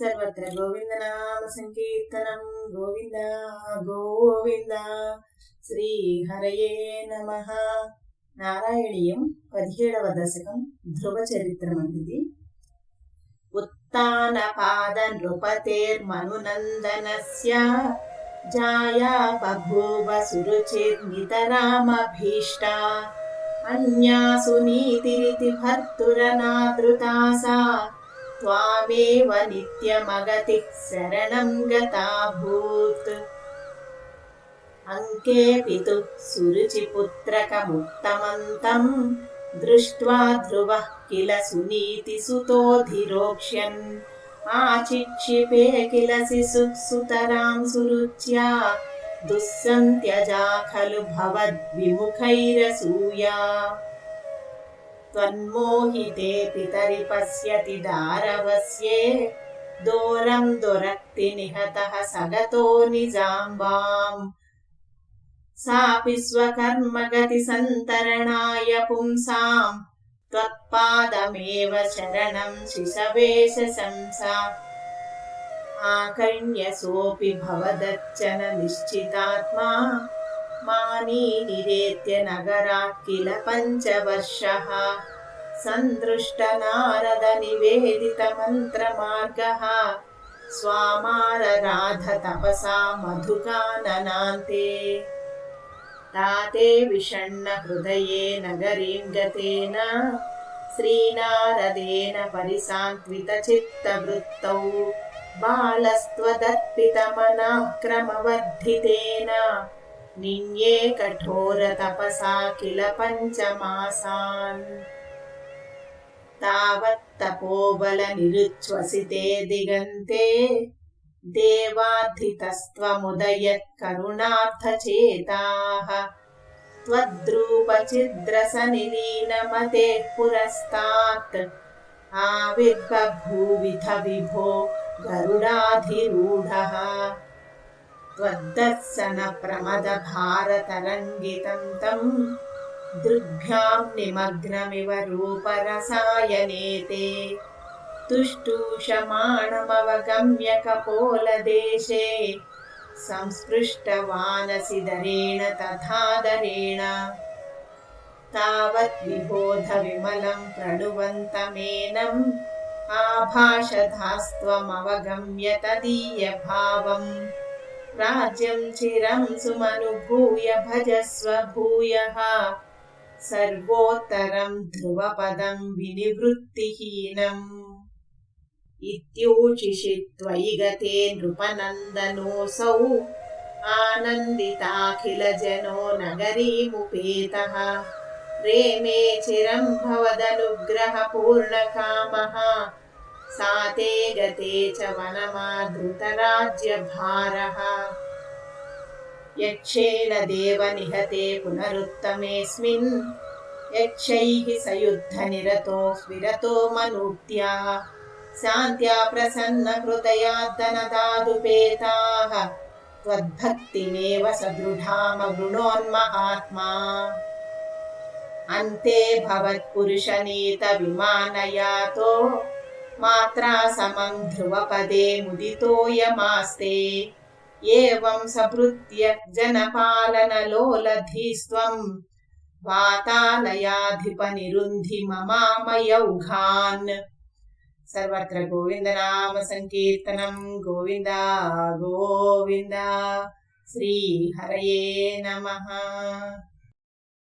सर्वत्र गोविन्दनाम संकीर्तनं गोविन्द गोविन्द। श्रीहरये नमः। नारायणीयं 17వ दशकं ध्रुवचरित्रमन्दिति। उत्तानपाद नृपतेर्मनुनन्दनस्य जाया बभूव सुरुचिर्नितरामभीष्टा। अन्यासु नीतिरिति भर्तुरनादृता सा त्वामेव नित्यमगतिः शरणं गताभूत्। अङ्के पितुः सुरुचिपुत्रकमुत्तमन्तं दृष्ट्वा ध्रुवः किल सुनीतिसुतोऽधिरोक्ष्यन्। आचिक्षिपे किल शिशुः सुतरां सुरुच्या दुःसन्त्यजा खलु भवद्विमुखैरसूया। त्वन्मोहिते पितरि पश्यति दारवस्ये दोरं दुरक्ति निहतः सगतो निजाम्बाम्। सापि स्वकर्मगति सन्तरणाय पुंसां त्वत्पादमेव शरणं शिशवे शंसा। आकर्ण्यसोऽपि भवदर्चन निश्चितात्मा मानी निरेत्य नगरात् किल 5 वर्षः। सन्दृष्ट नारद निवेदित मन्त्रमार्गः स्वामारराध तपसा मधुकाननान्ते। ताते विषण्ण हृदये नगरीं गतेन श्रीनारदेन परिसान्त्वित चित्तवृत्तौ। बालस्त्वदर्पितमनः क्रमवर्धितेन निन्ये कठोर तपसा किल 5 मासान्। तावत् तपोबल निरुच्छ्वसिते दिगन्ते देवाधितस्त्वमुदयत् करुणार्थचेताः। त्वद्रूपचिद्रसनिलीनमतेः पुरस्तात् आविर्बभूविथ विभो गरुडाधिरूढः। त्वद्दर्शन प्रमद भारतरङ्गितं तं दृग्भ्यां निमग्नमिव रूपरसायनेते। तुष्टूषमाणमवगम्य कपोलदेशे संस्पृष्टवानसिदरेण तथादरेण। तावत् विबोध विमलं प्रणुवन्तमेनम् आभाषधास्त्वमवगम्य तदीयभावम्। राज्यं चिरं सुमनुभूय भजस्व भूयः सर्वोत्तरं ध्रुवपदं विनिवृत्तिहीनम्। इत्यूचिषि त्वयि गते नृपनन्दनोऽसौ आनन्दिताखिलजनो नगरीमुपेतः। प्रेमे चिरं भवदनुग्रहपूर्णकामः साते गते च वनमादृतराज्यभारः। यक्षेण देव निहते पुनरुत्तमेऽस्मिन् यक्षैः सयुद्धनिरतो विरतो मनुत्या। शान्त्या प्रसन्न हृदयाद्दनदादुपेताः त्वद्भक्तिमेव सदृढामवृणोन्महात्मा। अन्ते भवत्पुरुषनीत विमानयातो मात्रा समं ध्रुवपदे मुदितोऽयमास्ते। एवं सभृत्य जनपालनलोलधीस्त्वं वातालयाधिपनिरुन्धि ममामयौघान्। सर्वत्र गोविन्दनाम संकीर्तनं गोविन्द गोविन्द। श्रीहरये नमः।